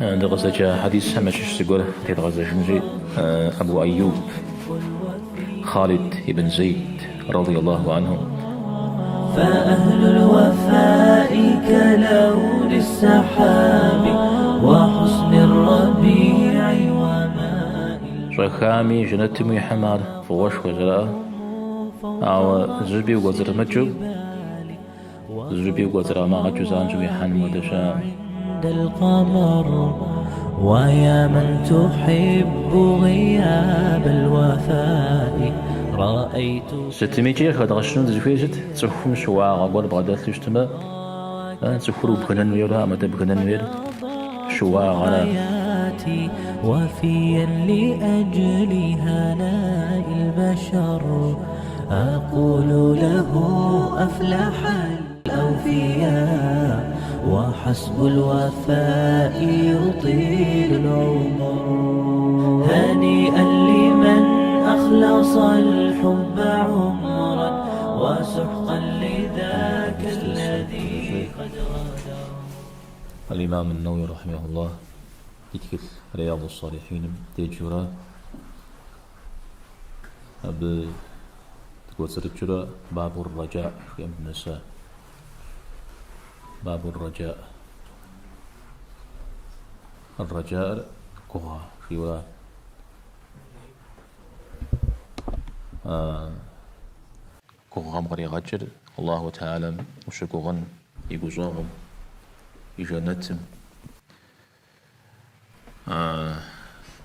دغزة حديث همش سيقول تغزة جنجي أبو أيوب خالد بن زيد رضي الله عنه. فأهل الوفاء كلون السحاب وحسن الربيع وماء شخامي جنتمي حمار فوش وزراء أو زبي وزر مجو زبي وزر ما غجو زانجو يحن ودشام عند القمر. ويا من تحب غياب الوفاء رأيت ستميجي خد غشنو دزفيجت تسخم شواء غقول بغدات لشتما تسخرو بخنن ويرا أما تبخنن وير شواء غلا حياتي وفيا لأجل هناء البشر. أقول له أفلح الأوفياء وحسب الوفاء يطيل العمر. هنيئا لمن أخلص الحب عمرا وسحقا لذاك الذي قد غدا. الإمام النووي رحمه الله يذكر رياض الصالحين تجرى تقول باب الرجاء في أمر النساء. باب الرجاء الرجاء كوها في ولا كوها مغري غجر الله تعالى وشكوغن يقوزاهم يجانتم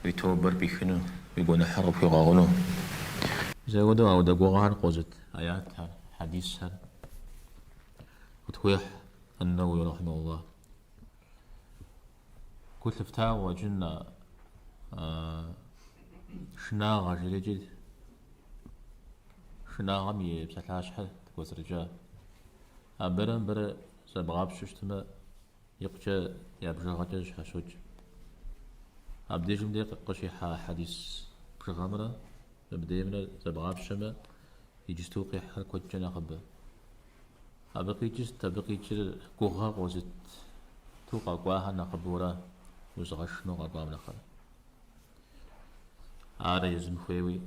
يتوبر بيخنو يقول حرب في غاغنو زودوا أو دقوغان قوزت آياتها حديثها وتويح النووي رحمه الله كل فتاة وجنا شناغة جلجل شناغة مي بسلاش حد تقوز رجال أبرم بر سبغاب ششتما يقجى يبجى غجاج حشوج أبديجم ديق قشي حديث بشغامرة بديمنا سبغاب شما يجستوقي حركة جنا خبه أبقي جست تبقي جل كوها قوزت توقع قواها نقبورا وزغشنو قوام نقل عارة يزم خويوي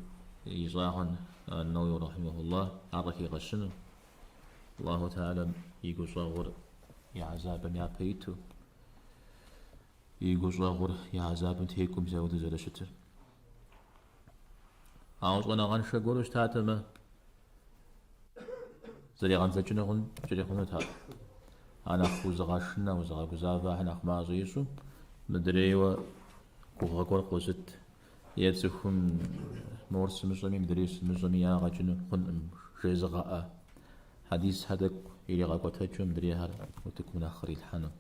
يزاهن النووي رحمه الله عركي غشنو الله تعالى يقو صاغر يا عذاب يا بيتو يقو صاغر يا عذاب تيكم زود زلشتر عاوز وانا غنشا قولوش تاتما زري غنزة جنغن جري خنوتها أنا أخو زغاشنا وزغا قزافا حنا أخما زيسو مدريوا كوغا قول قوزت يتسخم مورس مزمي مدريس مزمي يا غجنو خن جيزغاء حديث هدك إلي غاقو تهجو مدريها وتكون آخري الحانو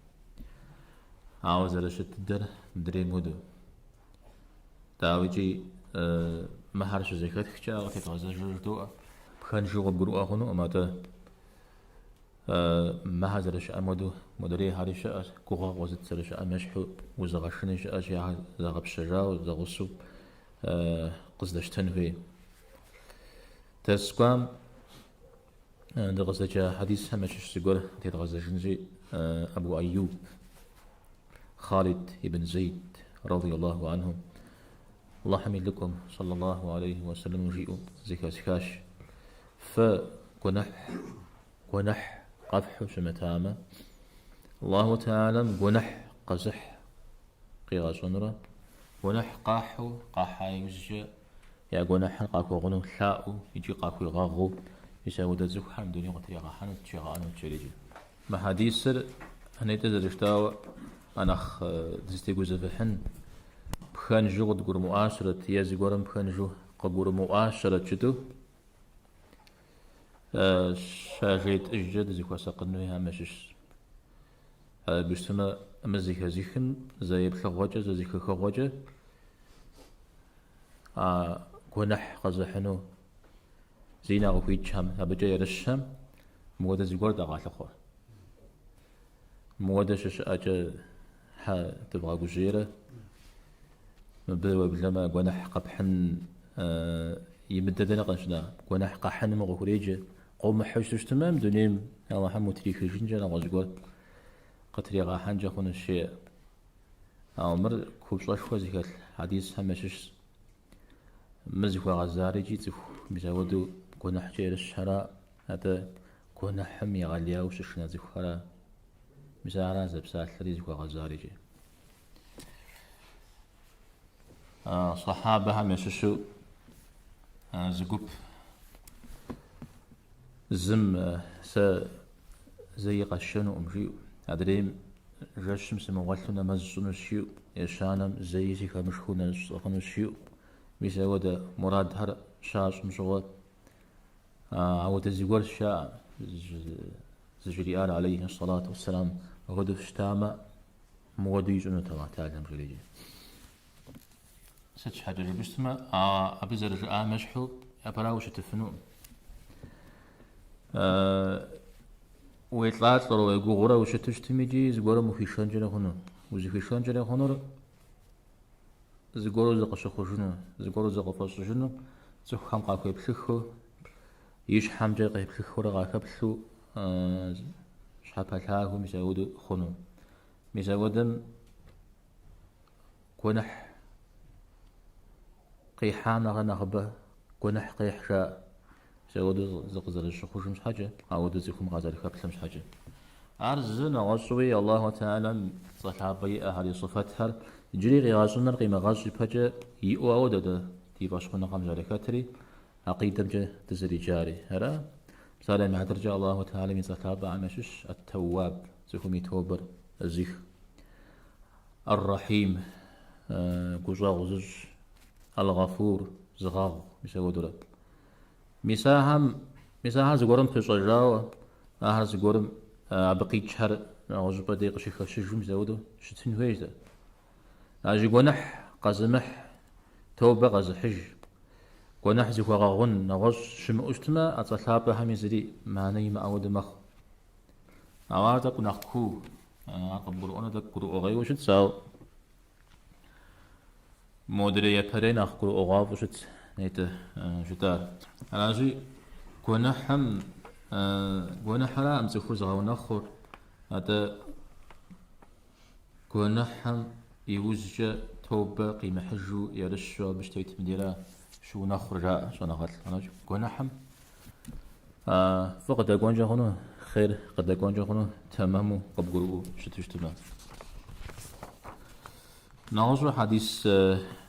عاوز رشت الدر مدري مودو تاويجي مهارش زيكات خجا غتي غزا جلدو بخان جوغ بقرؤ أخنو أماتا ما هزرش أمدو مدري هاري شاء كوغا وزت سرش أمشحو وزغشني شاء شيء زغب شجاع وزغسو قصدش تنفي تسقام دغزة حديث همش سيقول تغزة جنجي أبو أيوب خالد بن زيد رضي الله عنه. الله حمد لكم صلى الله عليه وسلم وجيئوا زكاش فقنح قفح شمتامة الله تعالى قنح قزح قيغا صنرة قنح قاحا يوزج يا قنح قاكو غنو ثاء يجي قاكو يغاغو يساو دزوك حمد دنيا وطريقا حانو تشيغا أنو تشيريجي ما حديث سر هنيتا درشتاو أنخ دزتيقو زفحن بخان جو قدقور مؤاشرة يازي قورم بخان جو قدقور مؤاشرة جدو شاجيت اجد زيكوا ساقنوها ماشش بيشتما مزيكا زيخن زي بخغوجة زي زيكا خغوجة كونح قزحنو زينا غويتشام هبجا يرشام مودا زيقور داغا لخور مودا شش اجا ها تبغى قجيرة مبدو بلما كونح قبحن يمددنا قنشنا كونح قحن مغوريجة قوم حوش تمام دونيم يلا حمو تريخ جنجا نغاز قول قطري غا حنجا خون الشيء أو مر كوبش أشوى زي حديث همشش مزخوا غزاري جيت بزودو كنا حجير الشراء هذا كنا حمي غاليا وششنا زخرا مزارا زبسات لريزخوا غزاري جي صحابة هم يششو زقوب زم زي قشنو أمشيو أدريم جشم سموغلنا مزسون الشيو يشانم زي زي خمشخونا سخن الشيو بيساودا مراد هر شاش مشغول عود زيقول شاء زجريان عليه الصلاة والسلام غدو اشتاما مودي جنو تما تعلم جليجي ستش حاجة جبستما أبزر جاء مشحو أبراوش تفنون ويطلعت لرو يقو غورا وشتش تميجي زغورا مفيشان جرى خنو وزفيشان جرى خنو زغورا زقشو خجنو زغورا زقفاش جنو زخ خام قاكو يبشخو يش حام جرى يبشخو رغا كبشو شحاباتاهو ميساودو خنو ميساودن كونح قيحان غنغبه كونح قيح شاء سيودو زقزر الشخوش مش حاجة عودو زيكم غازر كابل مش حاجة عرزنا غصوي الله تعالى صحابي أهل صفتها جري غيغازونا قيمة غازي بحاجة يؤو عودة دي باشقنا قام جاركاتري عقيدة بجا تزري جاري هرا مثلا مع درجة الله تعالى من صحابة عمشش التواب زيكم يتوبر الزيخ الرحيم قجاغ زج الغفور زغاغ بيساودو رب مساهم زغورم تشجاو زغورم بقي شهر غجبه دقيقه شي خشجم زودو شتين ويجده اجي غنح قزمح توبه غزحج غنح زي غغن نغش شم اشتما اتصلاب هم يزري ماني ما اود مخ اواتك نخكو قبل انا ذكر اوغي وشت ساو مودري يبرين اخكو اوغاف وشت نيته جدار الاجي كونحم كونحرا امزخو زغاو نخور هذا كونحم يوزج توبه قيمه حجو يرشو باش تيتمديرا شو نخرج شو نغل انا كونحم فقد كونجا هنا خير قد كونجا هنا تمام قبقرو شتشتنا نعوز حديث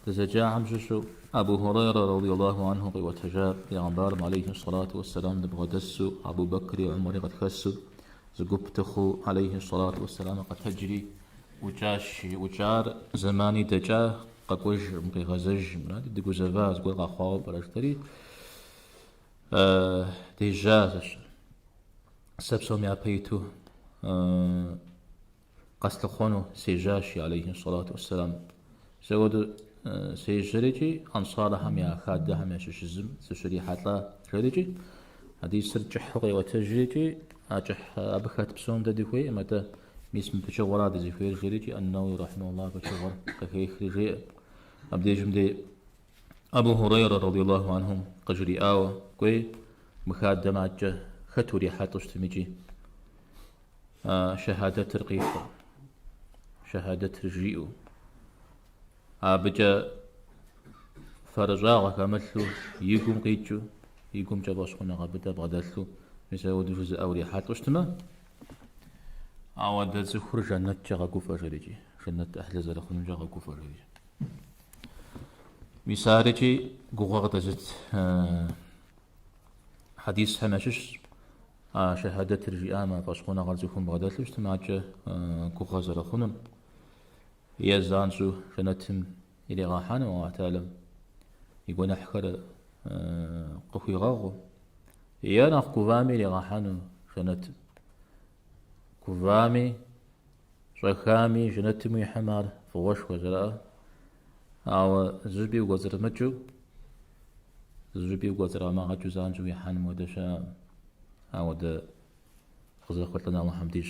تزجاع عمشو أبو هريرة رضي الله عنه وتجاب يغنبار عليه الصلاة والسلام دبغدسو أبو بكر وعمر قد خسو زقبتخو عليه الصلاة والسلام قد هجري وجار زماني دجا قد وجه مقي غزج منادي دقو زفاز قول غاخواب براشتري ديجا سبسوم يابيتو قصد خونو سيجاشي عليه الصلاة والسلام سودو سيجريجي أنصارهم يا خادهم يا ششزم سشري حتى جريجي هذه سرجح حقي وتجريجي أجح أبخات بسون دديكوي متى ميسم بشغورات زيكوي جريجي أنه رحمه الله بشغور كفيخ رجي أبدي جمدي أبو هريرة رضي الله عنهم قجري آوة كوي مخادمات جه ختوري حاتوش تميجي شهادة ترقيفة شهادة رجيئو بجا فرجاغا كمثلو يقوم قيتشو يقوم جاباش قنا غبدا بغدالو يساودو جزء أوري حاتوش تما عواد زخور جنة جاغا كوفا جريجي جنة أهل زرخون جاغا كوفا جريجي مسارجي قوغا غدزت حديث همشش شهادة الرجيئة فاشقونا غرزكم بغدالو اجتماع قوغا زرخون يزانسو جنتهم إلي غاحانا وعتالم يقول نحكر قخي غاغو يانا كوفامي إلي غاحانا جنتهم كوفامي رخامي جنتهم يحمار فغوش وزراء أو زجبي وغزر مجو زجبي وغزر ما غجو زانجو يحان مودشا أو دا خزر قلتنا الله حمديش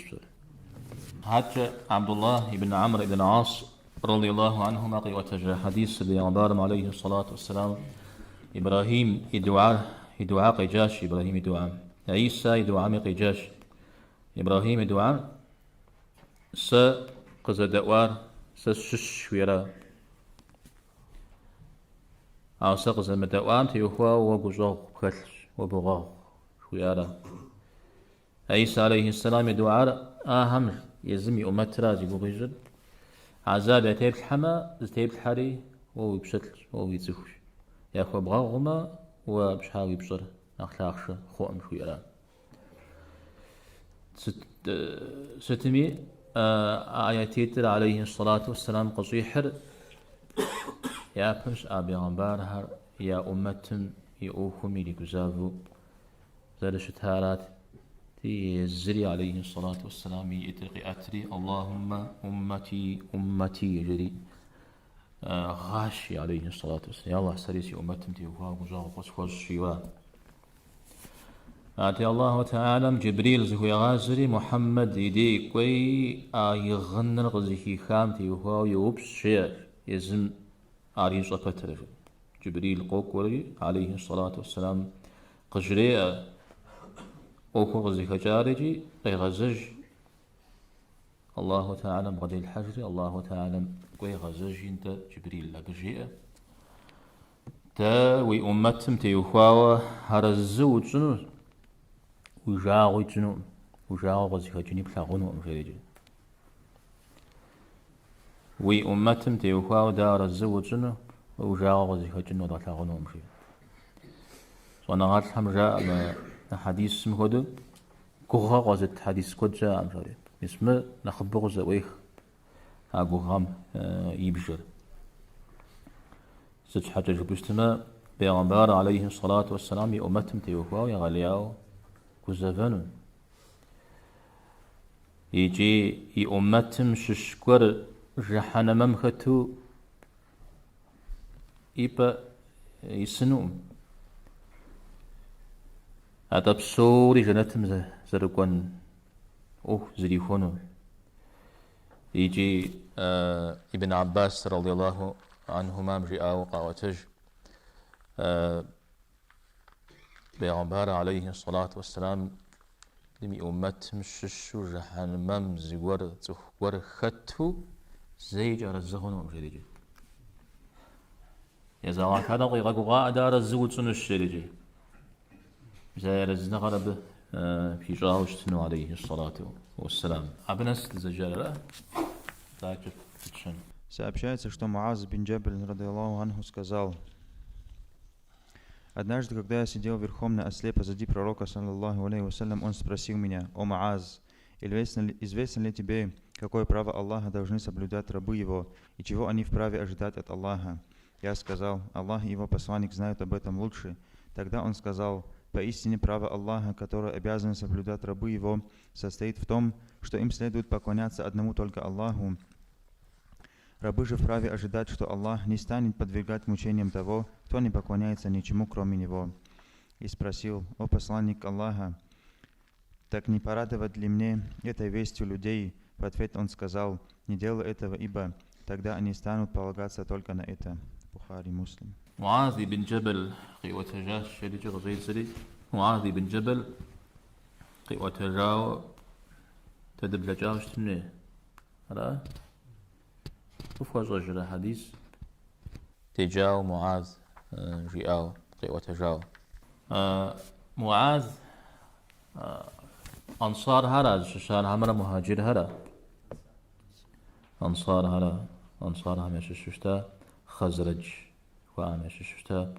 حج عبد الله بن عمرو بن عاص رضي الله عنهما وتجا حديث ليغبارم عليه الصلاة والسلام إبراهيم يدعى قيجاش إبراهيم يدعى عيسى يدعى قيجاش إبراهيم يدعى س قز دوار سشش ويرا عاصق زمدا وامت يخوا وقزوغ بخلش وبغاغ ويرا عيسى عليه السلام دعاء أهم يزمي أمت رازي بغيجل عذاب يتيب الحما زتيب الحري وهو يبشتل وهو يتزوش ياخو بغاغما وبشحاوي بشر أخلاقش خوام شويرا ستمي آياتيتر عليه الصلاة والسلام قصيحر يا بمش أبي غنبارهر يا أمتم يأوكمي لكزافو زالش تهارات تي الزري عليه الصلاة والسلام يترقي أتري اللهم أمتي أمتي يجري غاشي عليه الصلاة والسلام يا الله سريسي أمتم تي وغاو وصفوز شيوا آتي الله تعالى جبريل زهو غازري محمد يدي كوي يغنر غزيكي خامتي وغاو يوبس شيء يزم عريش أكتر جبريل قوكوري عليه الصلاة والسلام قجري أوكو غزيكا جارجي أي غزج الله تعالى بغدي الحجر الله تعالى كوي غزج انت جبريل لقجي تا وي أمتم تيوخاوة هرزو جنو وجاغو جنو وجاغو غزيكا جنيب لاغونو أمجريجي وي أمتم تيوخاوة دار الزو جنو وجاغو غزيكا جنو دا لاغونو أمجريجي صنعات حمجاء حديث اسمه هذا كوها غازت حديث كود جاء أمجري اسمه نخبر زويخ أقوهم يبجر ست حاجة جبستما بيغمبار عليه الصلاة والسلام يأمتم تيوكواو يغلياو كوزافانو يجي يأمتم ششكور جحانا ممختو يبا يسنوم هذا بصوري جنتم زرقون زريخونو يجي ابن عباس رضي الله عنهما مجيئا وقاوتج بيغمبار عليه الصلاة والسلام لمي أمت مششو جحان مم زيور تخور ختو زيج أرزغونو مجريجي يزاوان كان غيغا قاء دار الزوج سنشريجي زي رزنا غرب في جاوشتنو عليه الصلاة والسلام أبنس الزجالة ذاك تشن. Сообщается, что Муаз бин Джабаль, радиаллаху анху, сказал: однажды, когда я сидел верхом на осле позади пророка, саллаллаху алейхи вассалям, он спросил меня: «О Муаз, известно ли тебе, какое право Аллаха должны соблюдать рабы его, и чего они вправе ожидать от Аллаха?» Я сказал: «Аллах и его посланник знают об этом лучше». Тогда он сказал: «Поистине право Аллаха, которое обязаны соблюдать рабы его, состоит в том, что им следует поклоняться одному только Аллаху. Рабы же вправе ожидать, что Аллах не станет подвергать мучениям того, кто не поклоняется ничему, кроме Него». И спросил: «О посланник Аллаха, так не порадовать ли мне этой вестью людей?» В ответ он сказал: «Не делай этого, ибо тогда они станут полагаться только на это». Бухари, Муслим. معاذ بن جبل قوة جاش شديد غزير سري معاذ بن جبل قوة جاو تدب لجاوش تمني هذا وفوز رجل حديث تجاو معاذ جاو قوة جاو معاذ أنصار هذا شان همرا مهاجر هذا أنصار هذا أنصار هم يششتا خزرج وعامش شفتا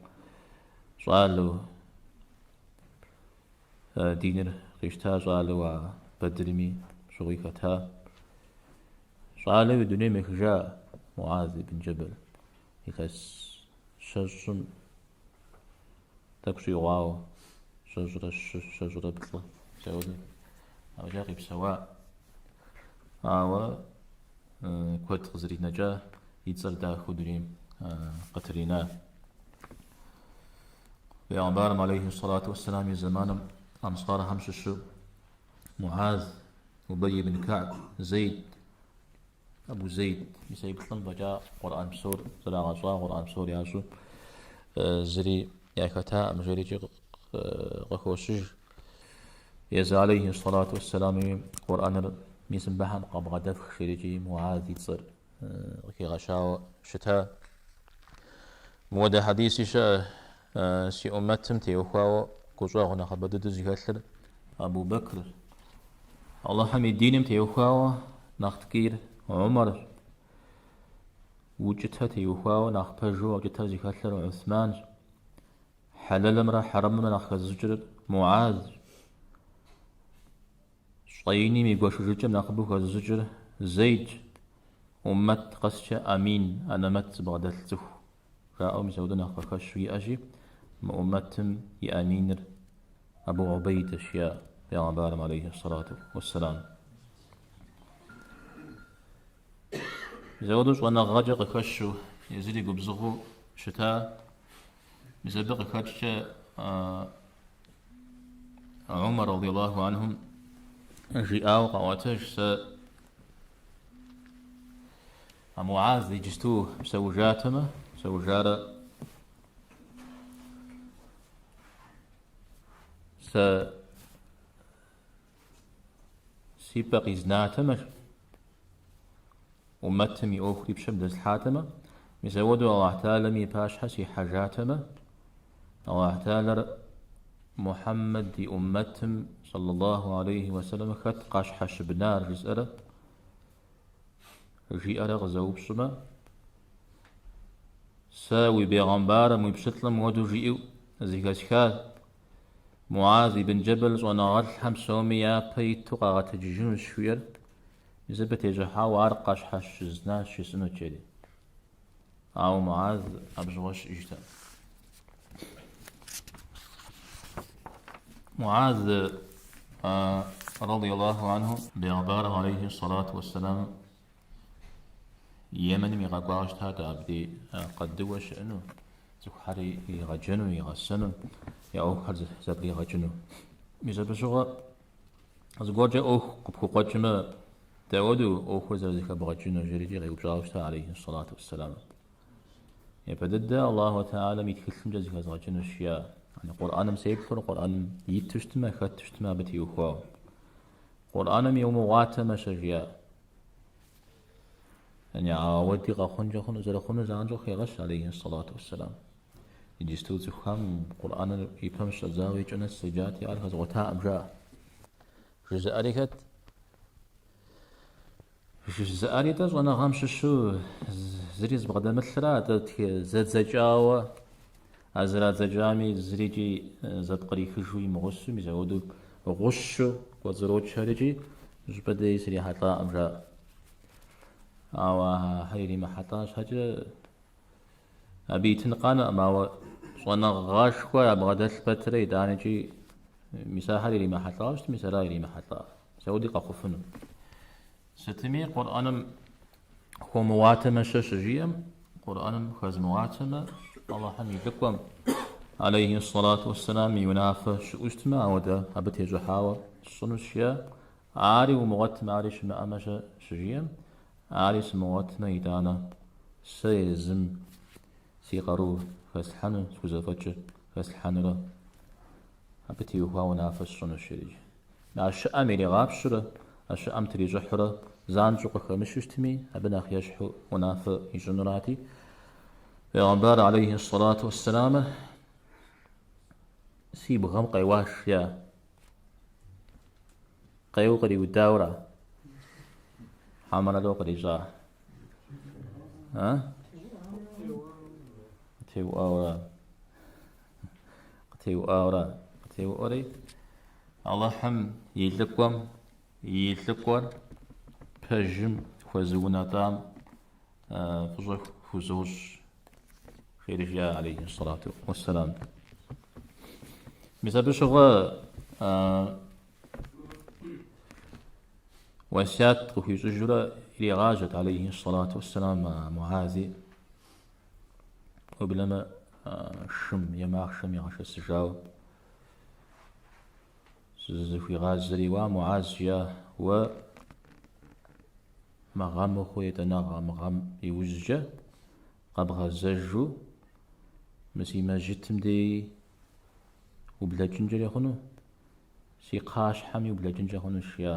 سؤالو دينر قيشتا سؤالو بدرمي شغيكتا سؤالو بدوني مخجا معاذ بن جبل يخس شجن تكشي واو شجرة بطلة سعودي أو جاقي بسواء أو كوت غزري نجا يتصل دا خدريم قترينا بيغمبارم عليه الصلاة والسلام زمان أنصار همششو معاذ أبي بن كعب زيد أبو زيد يسيب طلبة جاء قرآن بسور زراغ صاغ قرآن بسور ياسو زري ياكتا مجريجي غخوشج يز عليه الصلاة والسلام قرآن ميسم بحن قبغ دفخ شريجي معاذ يتصر كي غشاو شتاء مودا حديثي شاء سي أمتم تيوخاو كوزوا هنا خبدد زيكاتلر أبو بكر الله حمي دينم تيوخاو نختكير عمر وجدتها تيوخاو نخبجو وجدتها زيكاتلر عثمان حلال مرا حرم من أخذ زجر معاذ شطيني ميقوش جرجم نخبو خذ زجر زيد أمت قسش أمين أنا مت بغدلته رأوا مسودنا خشوي أجي ما أمتم يأمينر أبو عبيد أشياء يا عبارم عليه الصلاة والسلام زودوش وانا غاجق خشو يزيدي قبزغو شتاء بسبق خدش عمر رضي الله عنهم جاءوا قواتش معاذ يجستوه بسوجاتما سوجارة سيبق إزناتما ومتم يأخري بشبد الحاتما مسودوا الله تعالى مي باشحة سي حاجاتما الله تعالى محمد دي أمتم صلى الله عليه وسلم خط قاش حش بنار جزء جي أرى غزوب سما ساوي بيغمبار مبشتلم ودو جيئو زيكاشكال معاذ بن جبل وانا غلحم سوميا بيتو قاغت جيجون شوير يزبت يجحا وارقاش حش زنا شسنو جدي أو معاذ أبزوش إجتا معاذ رضي الله عنه بيغبار عليه الصلاة والسلام يمن ميغاقواش تاتا أبدي قدوش إنه زخاري يغجنو يغسنو يا أوخر زبري يغجنو ميزبشوغا زغوجة أوخ قبخو قجمة داودو أوخر زبري بغجنو جريدي غيبجاوش تا عليه الصلاة والسلام يبدد الله تعالى ميتكلم جزيك زغجن الشياء يعني قرآن مسيبكر قرآن يتشتما خاتشتما بتيوخوا قرآن يوم واتما شجياء يعني عاودي غخنجا خن زر خن زانجو خيغش عليه الصلاة والسلام يجستو زخام قرآن يفهمش زاوي جنة سجاتي على غزوتا أمجاء جزء أريكت زاري تاج وانا غامش شو زريز بغدا مثلا زاد زجاوة أزراد زجامي زريجي زاد قريخ شوي مغسو مزودو غشو وزروج شارجي جبدا يسري حتى أمرا أو هايري ما حتاش حاجة أبي تنقانا ما وانا غاش كوا بغدا البتري دانجي مساحة لي ما حتاش مساحة لي ما حتاش سودي قخفنو ستمي قرآن هو مواتمة شجيم قرآن خز مواتمة الله حمي لكم عليه الصلاة والسلام ينافى شؤستما ودا أبت يجحاوة الصنوشيا عاري ومواتمة عاري شما أمش شجيم عاري سمواتمة يدانا سيزم سيقارو فاسحن سوزفتش فاسحن را أبت يجحاوة نافى الصنوشيا ناشا أميري غابشرة أشياء أمتري جحرة زانجو خمششتمي أبنا خيشحو ونافع يجنراتي پیغمبر عليه الصلاة والسلام سيب غم قيواش يا قيو قري والداورة حامل لو قري جاه ها تيو أورا تيو أورا تيو أوري الله حم يلقوم يلقور بجم خوزونا تام فزوج خوزوج خير جاء عليه الصلاة والسلام بسبب شغل وسيات في زجرة إلى غاجت عليه الصلاة والسلام مع معاذ وبلما شم يماخ شم يغش السجاو في غازري ومعاذ يا و مغام خويتنا مغام يوجه قبغ زجو مسي ما جتم دي وبلا جنجر يخنو سي قاش حمي وبلا جنجر يخنو شيا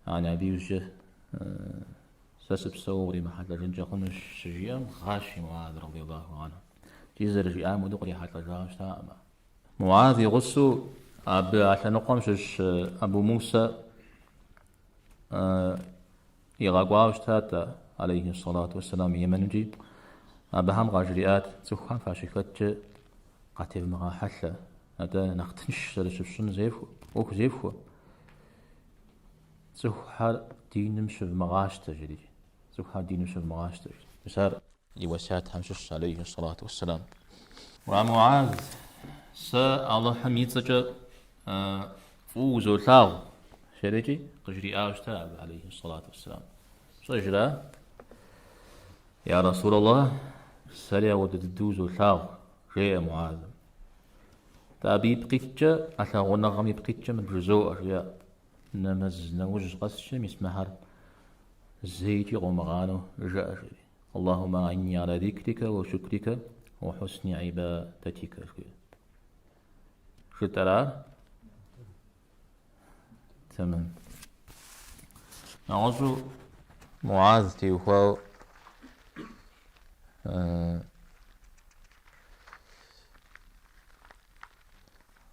أنا أبي وجه ساسب سوري محل جنجا قنش شجيم غاشي معاذ رضي الله عنه جيزر جيام ودقري حتى جاش تاما معاذ يغسو عشان نقومش أبو موسى يغاقواش تاتا عليه الصلاة والسلام يمنجي أبهم غاجريات تخان فاشكت قاتل مغا حشة هذا نختنش سلسفشن زيفو أوك زيفو تخان دينمش بمغاش تجري تخان دينمش بمغاش تجري مسار يوسات همشش عليه الصلاة والسلام ومعاذ الله حميد سجى فوزو ثاو شريجي قجري تاب عليه الصلاة والسلام صجرا يا رسول الله سريع وددوزو ثاو جاء معاذ تابي بقيتجا أثا غنغمي بقيتجا من جزوء أرياء نمز نوج قسشم اسمهر زيتي غمغانو جاء جري اللهم أعني على ذكرك وشكرك وحسن عبادتك شو ترى تمام نعوذ معاذ تيوهو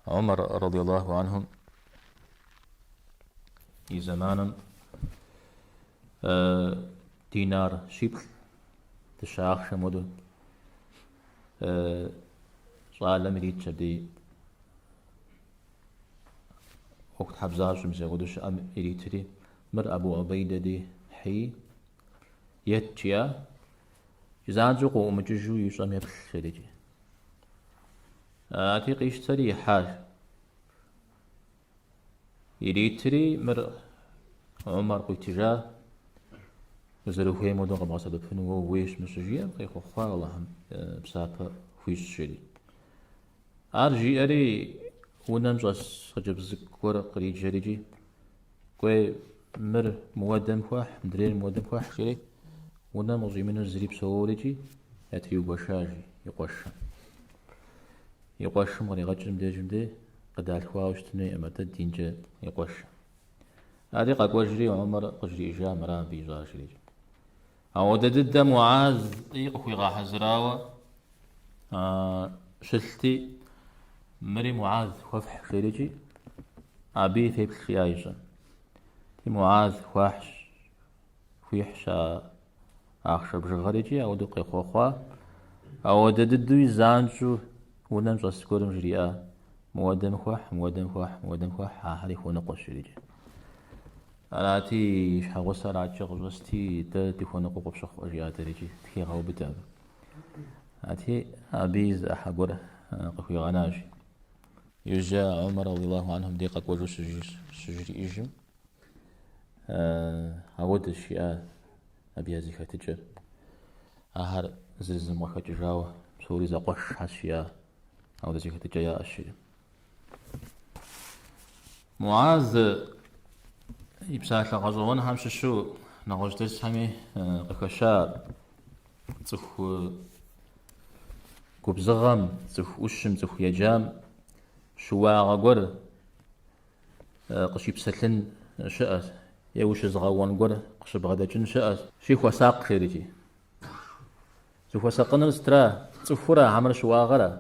عمر رضي الله عنهم في زمان دينار شبر تشاخ شمودو صار لمريد شدي وقت حبزاش مزودوش أم إريتري مر أبو عبيدة دي حي يتشيا جزانجو قوم جوجو يسمى بخيرجي أتيق يشتري حاج إريتري مر عمر قيتجا وزلو هي مودو قباسة بفنو ويش مسجيا قيخو خواه الله بساطة خويش شري أرجي أري ونمجس خجب زكور قريج جريجي كوي مر مودم خواه مدرين مودم خواه شري ونمجي منو زريب سوريجي أتري وقشاجي يقوش مغني غجم دي قدال خواهش تنوي أمتا دينجا يقوش هذه قد وجري عمر قجري إجا مران بيجا شريجي أو دد معاذ يقوي غاح زراوة شلتي مري معاذ وفح شريجي أبي ثيب خيايجا تي معاذ وحش ويحشا أخشى بجغريجي أو دقي خوخوا أو ددو زانجو ونمش أسكورم جريئة مودم خوح هذه هو نقوش شريجي أنا تي شحوس على شغل وستي تي هو نقوق بشخ أجيات ريجي تي غاو بتاب أتي أبيز أحقر قفي غناجي يجا عمر رضي الله عنهم ديقك وجو سجري إيجم أود الشيء أبي هذه فتجر أهر زلزم وخج جاوة سوري زقش هالشيء أود ذيك تجيا الشيء معاذ يبساك غزوان همش شو نغجدس همي قفشار تخ كوبزغم تخ وشم تخ يجام شوا غور قشيب سلن شأس يوش زغوان غور قشب غدا جن شأس شي وساق خيرجي تخ وساقنا استرا تفورا عمل شوا غرا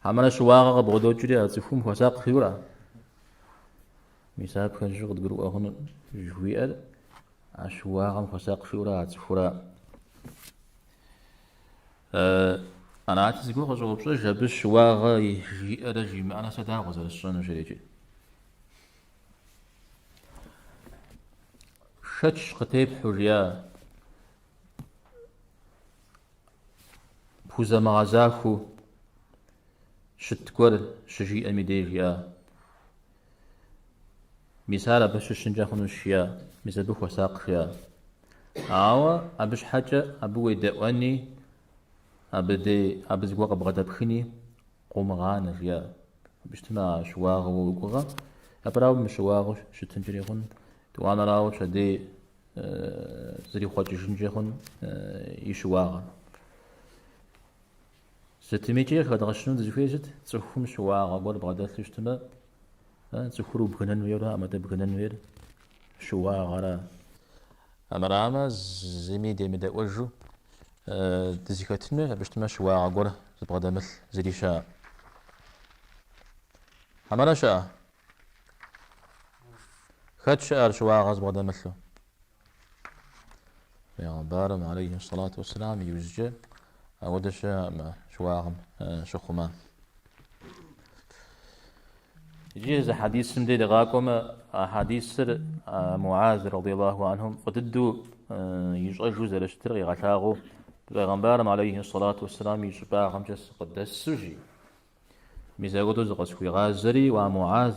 عمل شوا غا بغدو جري تفهم وساق خيرا مساب كان شغل تقولوا هون جوير عشوا غا وساق خيرا تفورا أنا عايز أقول غزو بس جابش واغا يجي أرجي ما أنا سدا غزو الصنو شريجي شتش قتيب حرية بوزا مغازاكو شتكور شجي أميديجيا مثال باش شنجاخن الشيا مثال بخو ساقيا أو أبش حاجة أبو يدواني أبدي وقت بغدا بخني قوم غانا ريا بجتمع شواغ وقوغا أبراو مشواغ شتنجريخن توانا راو شدي زري خواج جنجيخن يشواغ ستميجي خد غشنو دزفيجت تسخم شواغ أقول بغدا تجتمع تسخرو بغنان ويرها أمدا بغنان وير شواغرا أمراما زمي دي مدى وجو دزيكتنا باش تما شواغ قرى زبغدا مثل زي شاء أمرا شاء خد شاء شواغ زبغدا مثله بارم عليه الصلاة والسلام يوزج أودش شواغم شخما يجي حديث سمدي لغاكم حديث معاذ رضي الله عنهم فتدو يجوز الاشتري غشاغو بارم عليه الصلاة والسلام يشباغم جس قدس سجي ميزاغدو زغسكوي غازري ومعاذ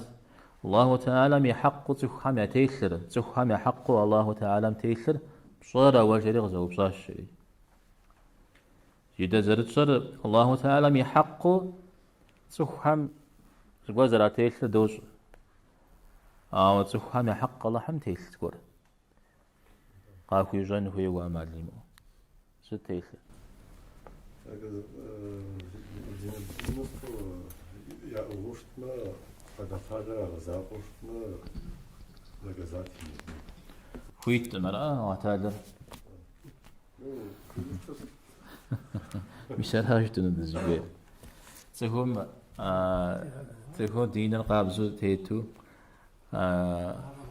الله تعالى ميحق تخام يتيسر تخام يحق الله تعالى متيسر بصورة وجري غزو بصاش جدا زرت صر الله تعالى ميحق تخام زغزرا تيسر دوز أو تخام يحق الله حم تيسر تقول قاكو يجن هو ومعلمه ست تيسر Ja, uštma, pa da tada zapoštma, da ga zatim. خويت مرأة وعتادر مشان هاجتون الزبير تهم دين القابزو تيتو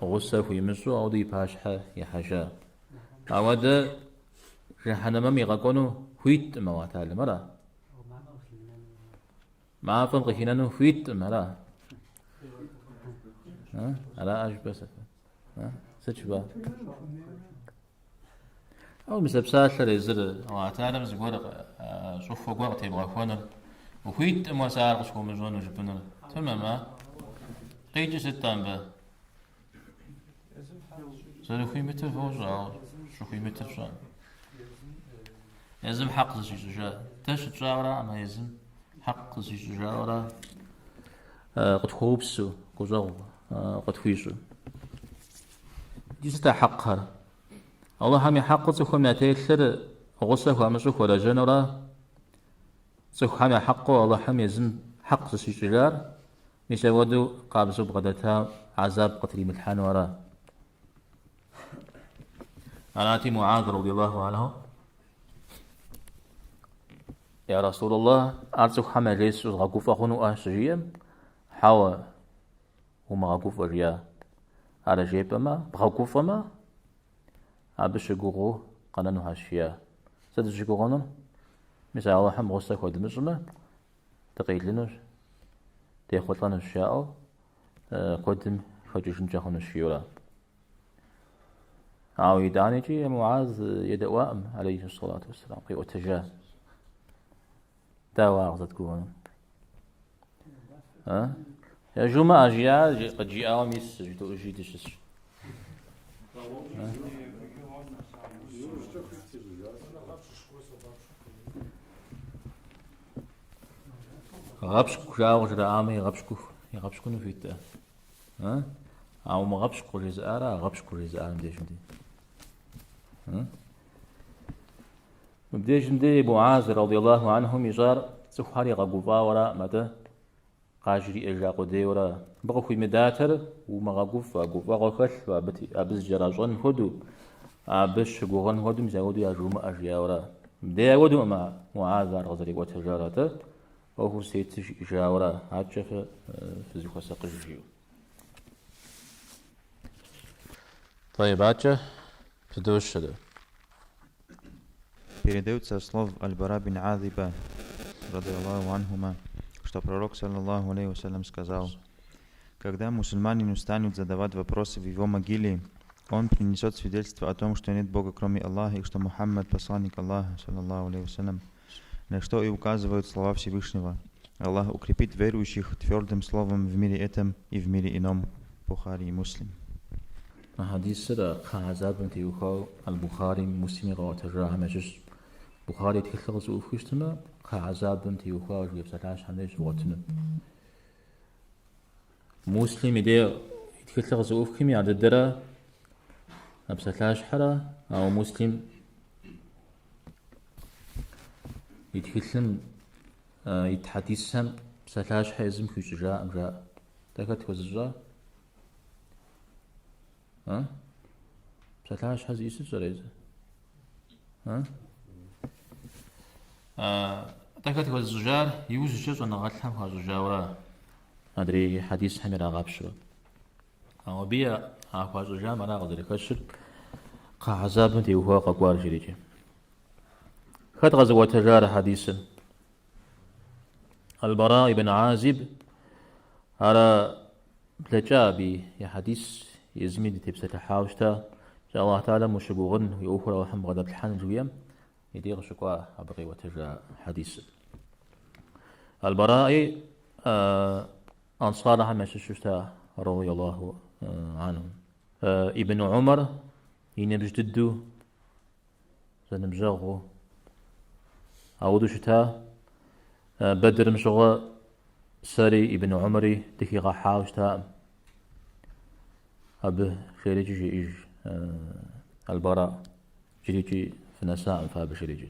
غصة في مسو أو دي باشحة يحشا أودا رحنا ممي غاكونو خويت مواتال مرأة ما فهم قشينانو خويت مرأة ألا أجبسة سجبا أو مسبسات لزر أو أتعلم زغور شوف غور تبغى خونر وخيت مسار قشكو مزون وجبنر تمام قيج ستان با زر خوي متر فوجا شو خوي متر شان لازم حق زيجا تاش تجاورا أما لازم حق زيجا قد خوبسو كوزاو قد خويسو جيستا حقها الله هم يحق تخم نتيسر غصة ومسوك ولا جنرا تخم يحق الله هم يزم حق تسجلار ميسودو قابسو بغدتها عذاب قتل ملحان ورا أناتي معاذ رضي الله عنه يا رسول الله أرزق حما ليس غاقوف أخونو أهشجيا حاوى وما غاقوف أجيا على جيبما بغاقوفما أبش جوغو قنانو هاشيا سدج جوغانو مثل الله حم غصة كود مسلمة تقيلنوش تيخوتلان الشاء قدم خجوشن جاخون الشيولا أو يدانيجي معاذ يدوام عليه الصلاة والسلام قيء أتجاه داوا أغزت كوانو يا جماعة أجيال قد جاءوا ميس جدو أجيدش غابشكو جاو جرامي غابشكو نفيتا أو ما غابشكو جزارة غابشكو جزارة مديشندي مديشندي معاذ رضي الله عنهم يجار سخاري غاقوفا وراء مدى قاجري إجاقو ديورا بغو خوي مداتر وما غاقوفا غاقوخل وابتي أبز جراجون هدو أبش غوغن هدو مزاودو يجوم أجياورا ديودو مع معاذ رضي وتجارته وهو سيتش جاورا هاتشف فيزيكو ساقجيو طيب هاتشف فدوش ده Передаются слов Аль-Бара бин Азиба, радиаллаху анхума, что пророк, саллаллаху алейхи вассалям, сказал: когда мусульманин устанет задавать вопросы в его могиле, он принесет свидетельство о том, что нет Бога кроме Аллаха и что Мухаммад посланник Аллаха, саллаллаху алейхи вассалям, на что и указывают слова Всевышнего. Аллах укрепит верующих твердым словом в мире этом и в мире ином. Бухари и Муслим. حديث سر خازاب بنت يوخاو البخاري مسلم رواه الجامع مجلس بخاري تكلم زوف كشتما خازاب بنت يوخاو جيب سلاش هندش وقتنا مسلم يدي يتكلم زوف كمي عند الدرا بسلاش حرا أو مسلم يتكلم يتحدثهم بسلاش حزم كشجاع جاء تكت كزجاع بساتلاش حز يسد زريزة ها تكتك الزجار يوجد أن غتلهم هالزجاورة أدري حديث حمير أغابشرة أو بيا أخو الزجار ما نقدر يكسر قعذاب متي وهو قوار جريجي خد غزوة تجار حديثا البراء بن عازب على بلجابي يا حديث يزميد تبسة حاوشتا شاء الله تعالى مشبوغن ويأوفر وحم غدب الحن جويم يدير شكوى أبغي وتجا حديث البراء أنصارها مششتا رضي الله عنهم ابن عمر ينبجددو زنبجغو أودو شتا بدر مشغى ساري ابن عمري دكي غحاوشتا أبه خيريجي جيج البراء جريجي في نساء فاب شريجي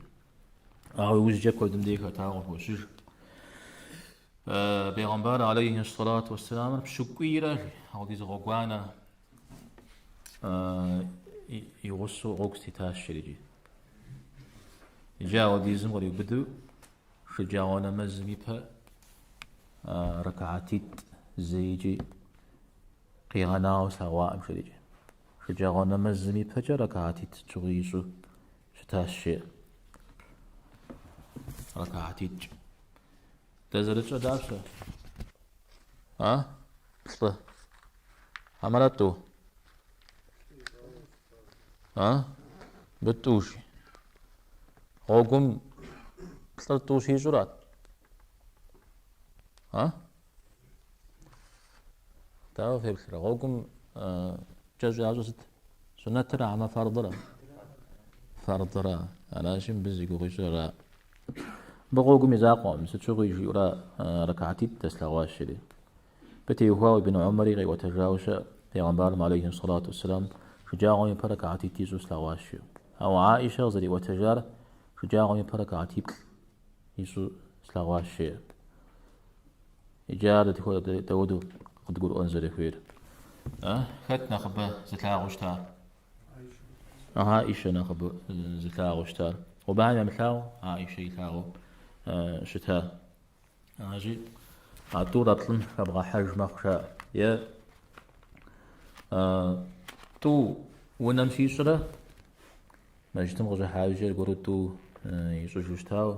أو وجه كودم ديك تعرف وشج بيغمبار عليه الصلاة والسلام بشكويرة أو ديز غوانا يغسو غوكستي تاش شريجي جاء ديزم غري بدو شجاونا مزمي با ركعتيت زيجي قيغانا وسواء شريجي شجاونا مزمي با ركعتيت تغيشو شتاشي ركعتيت تزرج دابسه بصله عملتو بتوشي غوكم بصله توشي جرات تعرف هيك غوكم جاجو عجوزت سنة ترى عما فرضرا أنا شم بزيكو غيشرا بغوكم يزاقهم ستشوغي جيورا ركعتي تسلغواش شدي بتي هو ابن عمر غي وتجاوش پیغمبر عليه الصلاة والسلام شجاعهم بركعتي تيزو سلغواش أو عائشة زري وتجار شجاعهم بركعتي يسو سلغواش إجارة هو داودو قد تقول أنزل خير خدنا خبه زتلاغوشتار عائشة نخب زتلاغوشتار وبعد مثلاو عائشة يتلاغو شتاء أجي عطور أطلن أبغى حج مخشى يا تو ونمشي شرا ما جتم غجا حاجة يقولوا تو يشوشتاو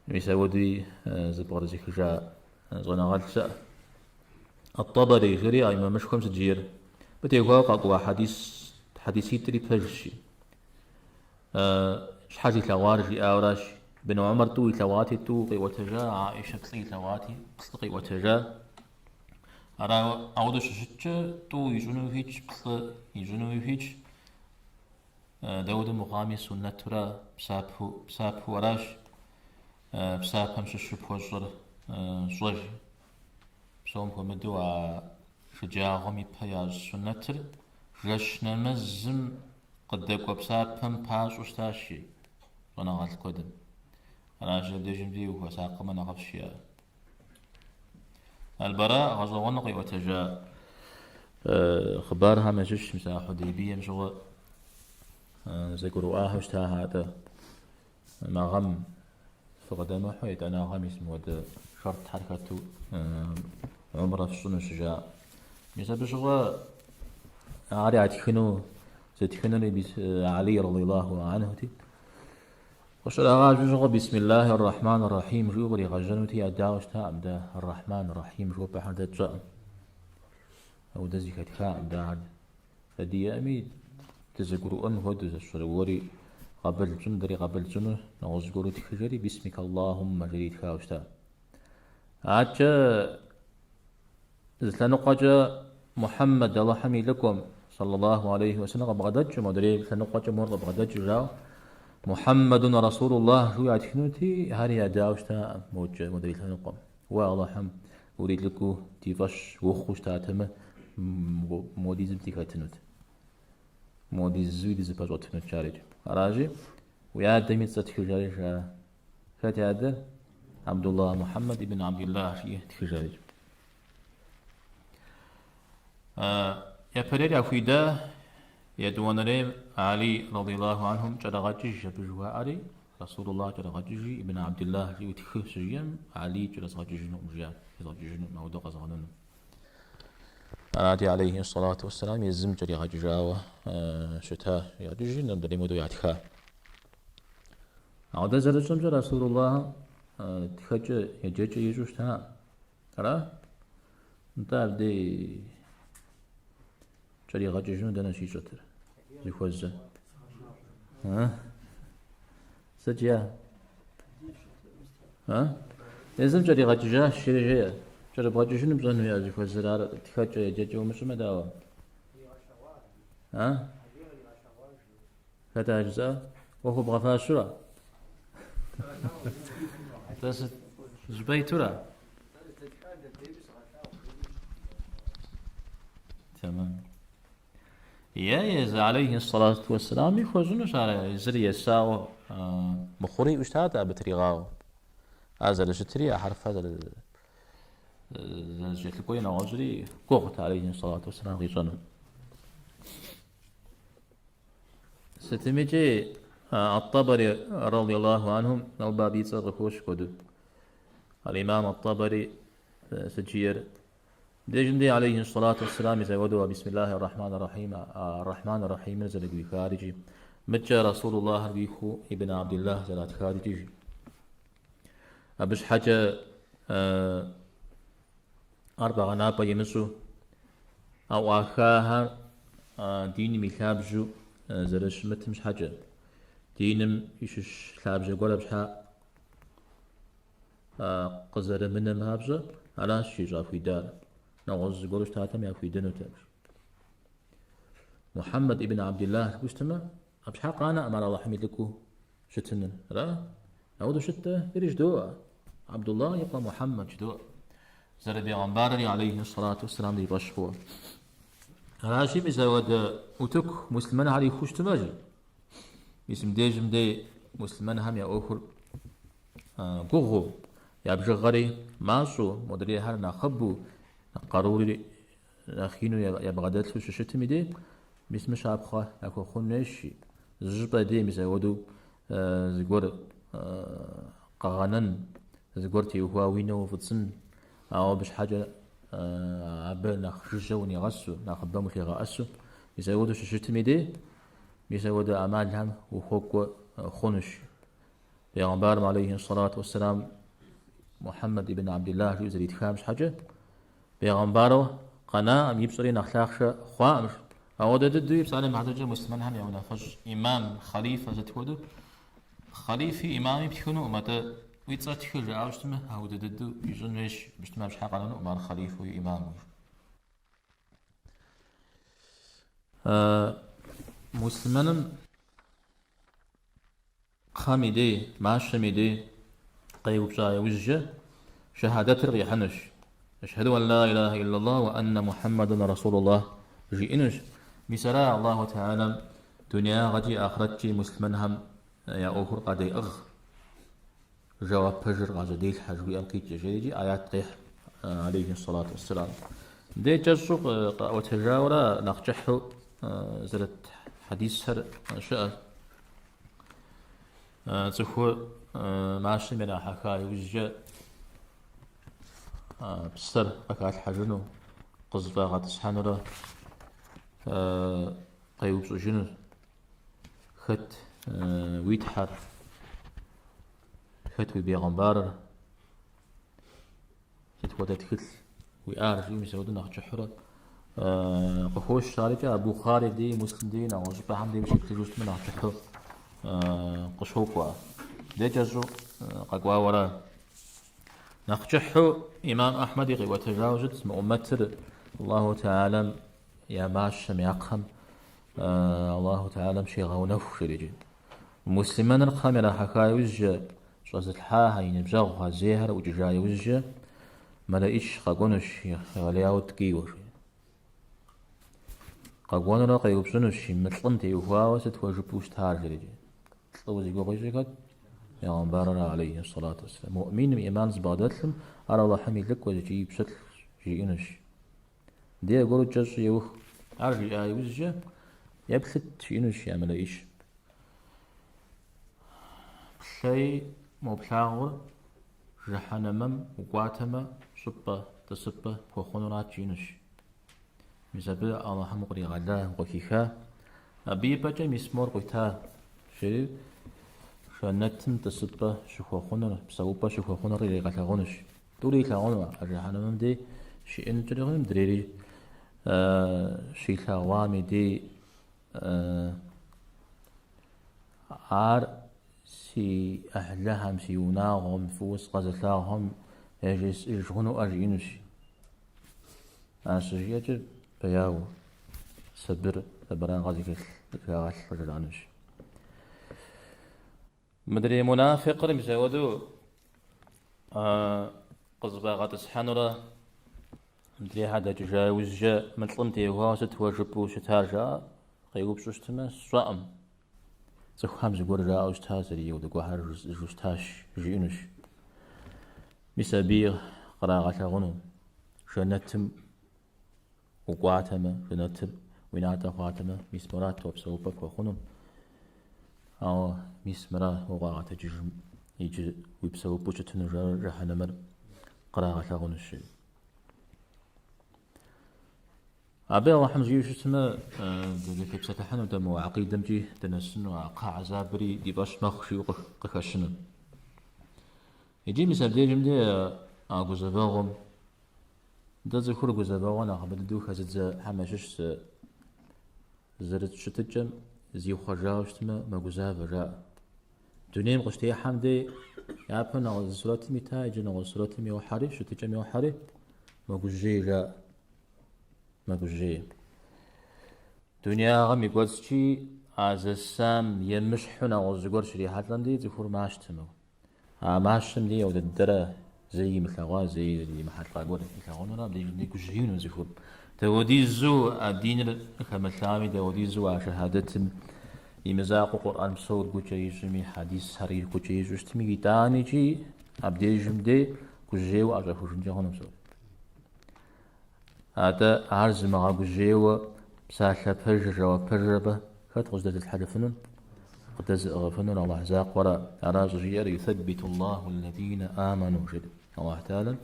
يسودي زبور زي خجا زغنا غلسة الطبري غيري أي ما مش خمس جير بتيجوا قطوة حديثي تري بهجشي شحاتي ثوارج أوراش بن عمر تو ثواتي تو قي وتجا عائشة قي ثواتي قي وتجا أرا أودو ششتش تو يجونو هيج يجونو هيج داود مقامي سنة ترى بسابه وراش بسابهم ششو بوجر زوج بسوم كمدو شجاعهم يبياز سنة تر رش نمزم قدك وبسابهم باش وستاشي وانا غالت قدم أنا جلد جمدي وهو ساقم أنا غفشي البراء غزوان قي وتجا خبارها مجش مساء حديبية مشغل زي قرؤاها وشتاها هذا ما غم فقدم حيت أنا غم اسمه شرط حركته عمره في السنة شجاع مثل بشغل عاري عتخنو زتخنو علي رضي الله عنه تي وشرع جوجو بسم الله الرحمن الرحيم جو لي غجنتي اداوش تا امدا الرحمن الرحيم جو بحد جاء او دزي كتخا امدا فدي امي تذكروا ان هو دزوري قبل جندري قبل جن نوزغورو تخجري بسمك اللهم جريت خاوشتا اجا زلنقجا محمد الله حمي لكم صلى الله عليه وسلم بغداد مدري زلنقجا مر بغداد جاو محمد رسول الله شو يعتقنوتي هاري أداوشتا موجة مدري لنقم والله حم أريد لكو تيفاش وخوش تاتما موديزم تيكاتنوت موديزوي ديز باش وتنوت شارج راجي ويا دميت ستخجارج فاتي هذا عبد الله محمد ابن عبد الله شيء تخجارج يا فريد أخويدا يدون لهم علي رضي الله عنهم جرغجج بجوا علي رسول الله جرغجج ابن عبد الله يتخ سجيم علي جرغجج مجيان جرغجج مودق زغنن عليه الصلاة والسلام يزم جرغججاوة شتاء يجج ندري مدو يعتخا عود زرجم رسول الله تخج يجج يجوشتا ترى انت بدي جرغجج دنا شي شتر يخوزه سجيا لازم جري غججة شيء جري غججة نبغى نويا زي فزرار تخرج يجي ومش مداوم هذا أجزاء وهو بغفا شورا بس زبي ترى تمام يا عليه الصلاة والسلام يخرجون على زري الساو مخوري وشتاتا بتريغاو هذا الشتري حرف هذا الجيت الكوين وجري قوت عليه الصلاة والسلام غيصن ستميجي الطبري رضي الله عنهم البابي تصرفوش كدو الإمام الطبري سجير ديجندي عليه الصلاة والسلام يزودوا بسم الله الرحمن الرحيم الرحمن الرحيم نزل بي خارجي متى رسول الله بيخو ابن عبد الله زلات خارجي أبش حاجة أربعة نابا يمسو أو آخاها دين ميخابجو زرش متمش حاجة دينم يشش خابجو قولا بشحا قزر منم هابجو على شيجا في دار نغز قولش تاتم يا في دنو تابش محمد ابن عبد الله كوستما أبش حق أنا أمر الله حميد لكو شتنن را أودو شتة بريش دوا عبد الله يبقى محمد دوا زر بيغمبارني عليه الصلاة والسلام دي بشفوه راشي بزود وتك مسلمان علي خوش تماجي اسم ديجم دي مسلمان هم يا أخر قوغو يا بجغري ماسو مدري هر نخبو قاروري أخينو يا بغداد سوش شتمي دي بسم شابخة أكو خنشي زجبا دي مزودو زغور قغانن زغور تيوها وينو فتسن أو بش حاجة عبا نخشجة ونغسو نخبا مخي غاسو مزودو شتمي دي مزودو أعمالهم وخوكو خنش بيغمبار عليه الصلاة والسلام محمد ابن عبد الله يزري تخامش حاجة بيغمبارو قناة أم يبصري نخلاقش خوامش أو ددو يبصري معدجة مسلمان هم يونا فج إمام خليفة زتودو خليفي إمامي بتكونو ومتى ويتصار تخرج عاوشتمه أو ددو يجون مش بجتمع مش حق لنا ومار خليفة وإمام مسلمان خامدي معشمدي قيوب شاي وجه شهادة الريحنش أشهد أن لا إله إلا الله وأن محمدا رسول الله جئنش بسراء الله تعالى دنيا غدي آخرتي مسلمان هم يا أخر قدي أغ جواب بجر غزديل حجوي ألقيت جيجي آيات قيح عليه الصلاة والسلام دي جزق وتجاورا نخجحه زلت حديث هر شاء تخو ماشي من حكاية وجه بسر أكاد حجنو قصبا غاد سحانرا قيوب سجنو خت ويتحر خت وبيغمبار خت ودتخل ويعرف يوم يسودنا خجحرا قفوش شاركة أبو خالد دي مسلم دي نعوذ بحمد بشكل جزء من خجحرا قشوقوا دي جزو ققوا ورا نخجحو إمام أحمد يغي وتجاوزت اسم أمتر الله تعالى يا ماشم يقهم الله تعالى مشي غونف شريجي مسلمان القامرة حكاية وجه شوزت الحاها ينبجاغها زيهر وججاي وجه ملايش قاقونش يغلياو تقيوش قاقون راقا يوبسنوش مثلنتي يوهاو ستواجبوش تهار شريجي تلوزي قوغيشي قد يا غنبارنا عليه الصلاة والسلام مؤمن بإيمان زبادتهم أرى الله حميد لك وجيب شتل جيئنش دي أقول الجزء يوخ أرجي آي وزجة يبثت شينوش يعمل إيش شيء مبلغ جحنمم وقاتما صبة تصبة وخنرات شينوش مزابل الله مقري غدا وكيكا أبي بجا مسمور قتا شيء شنتم تصبة شخو خنر بسوبة شخو خنر اللي غتغونش دوري تغونوا جحنمم دي شيء نجرهم دريري شيء ثوامي دي عار سي أهلهم سي يناغهم فوس قزلاهم يجلس يجهنوا أرينوش أسجية بياو سبر سبران غازي كاغاش رجلانوش مدري منافق رمزودو قزبا غاتسحانورا مدري هذا تجاوز جا مطلمتي واسط وجبو ستارجا قيوب شوشتما صائم زخام زغور جا أستاذري ودقوا هرج جوستاش جينوش مسابير قراغة غنو جنتم وقواتما جنتم ويناتا قواتما مسمرات وبسوبك وخنم أو مسمرا وقاغة جرم يجي وبسوبو جتنو جهنمر قراغة غنوش أبي الله حمد يوشتما في بساتحنا ودم عقيدة مجي تنسن وقاع زابري يباش مخشي وقخشنا يجي مثال دي جمدي أغزباغم دا ذكر غزباغنا قبل دو خزت حماشش زرت شتجم زيو خرجاوشتما ما غزاب جاء دنيم قشتي حمدي يابن أو زرات ميتا يجي نو زرات ميو حري شتجم ميو حري ما غجي جاء ما بجي دنيا غم يقولشي عزسام يمشحنا وزقور شري حتلاندي ذكر ماشتمو ماشتم دي ود الدرا زي مثلا زي اللي محل قاقول مثلا بدي نديك جهين ذكر تودي زو الدين كمثامي تودي زو شهادة يمزاق قرآن بصور كوجي جمي حديث حرير كوجي جستمي تاني جي أبدي جمدي كوجي وأجا فوجن جهنم بصور هذا عرض مع بجيوة بساحة برجة وبرجبة خد غزدة الحدفنون قدز أغفنون الله زاق وراء أراجير يثبت الله الذين آمنوا جد الله تعالى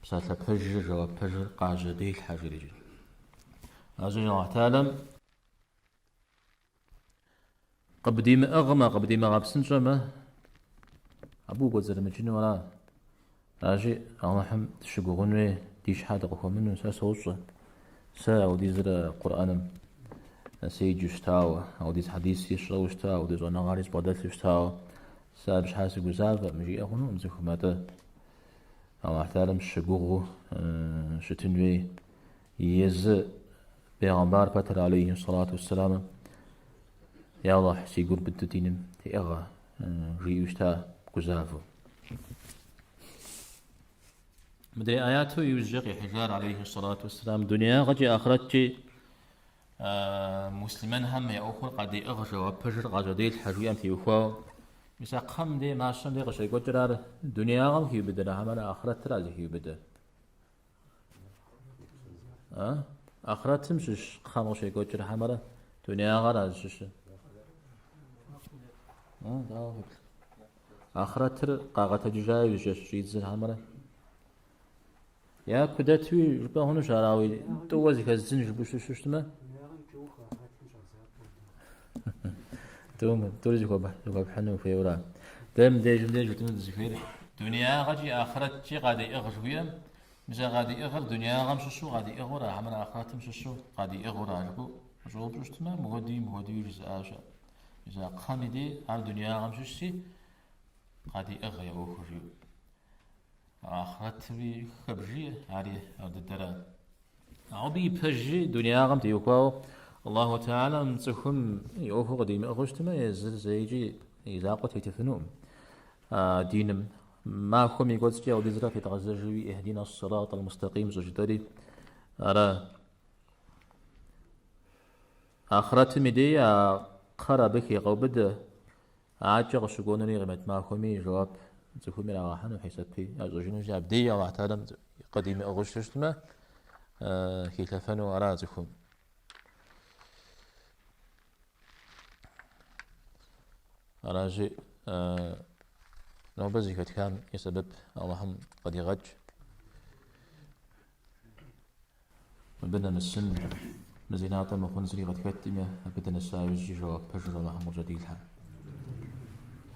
بساحة برجة وبرجة قاجدي الحجر جد أجل الله تعالى قبديم أغمى قبديم غابسن جمع أبو قدر مجين وراء أجي الله حم تشقغنوي ديش حدا قفا منو ساسوصة سا أو ديز القرآن سيج يشتاو أو ديز حديث يشتاو يشتاو ديز ونغاريز بادات يشتاو سا بش حاسي قزافة مجي أخونو مزيخو ماتا أو أحتالم الشقوغو شتنوي يز بيغمبار باتر عليه الصلاة والسلام يا الله سيقول بدو دينم تيغا جي يشتا قزافو مدري آياته يوجق حجار عليه الصلاة والسلام دنيا غجي آخرتي مسلمان هم يأخر قد أغجى وبجر غجدي الحجوية أمتي وخوا مسا قم دي ماشن دي غشي قجرار دنيا غم هي بدر همال آخرت رازي هي بدر آخرت تمشش قم غشي قجر همال دنيا غراز شش آخرت قاقة جاي وجش ريدز همال يا كدتوي جبا هونو شاراوي توازي كازن جبو شوشتما توم توري جواب بحنو في ورا دم ديجم ديجو تم زفير دنيا غادي اخرت شي غادي اغجويا مشا غادي اغر دنيا غمششو غادي اغور عمل اخرت مششو غادي اغور عجبو جواب شوشتما مودي جزء اشا اذا قامدي على دنيا غمششي غادي اغيا اوخرجو آخرت بي خبرجي عليه أو الدرا أو بي بجي دنيا غم تيوكاو الله تعالى متخم يوفو قديم أغشتما يزل زيجي إذا قلت يتفنوم دينم ما خم يقول سجي أو ديزرا في تغزجي اهدنا الصراط المستقيم زجدري أرى آخرت مدي قرى بك يقوبد عاجق شقونني غمت ما خمي جواب تكون من راحن وحسابي أزوجين جاب دي الله تعالى قديم أغشتش ما كي تفنوا على تكون راجي لو بزي كان يسبب اللهم قد يغج بدنا السن مزيناطة ما خون سريغة كتمة بدنا الساوي جواب بجر اللهم جديدها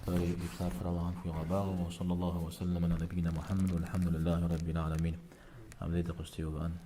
تاريخ إبصار فرمان في غباء وصلى الله وسلم على نبينا محمد والحمد لله رب العالمين. عبدي قستي وبأن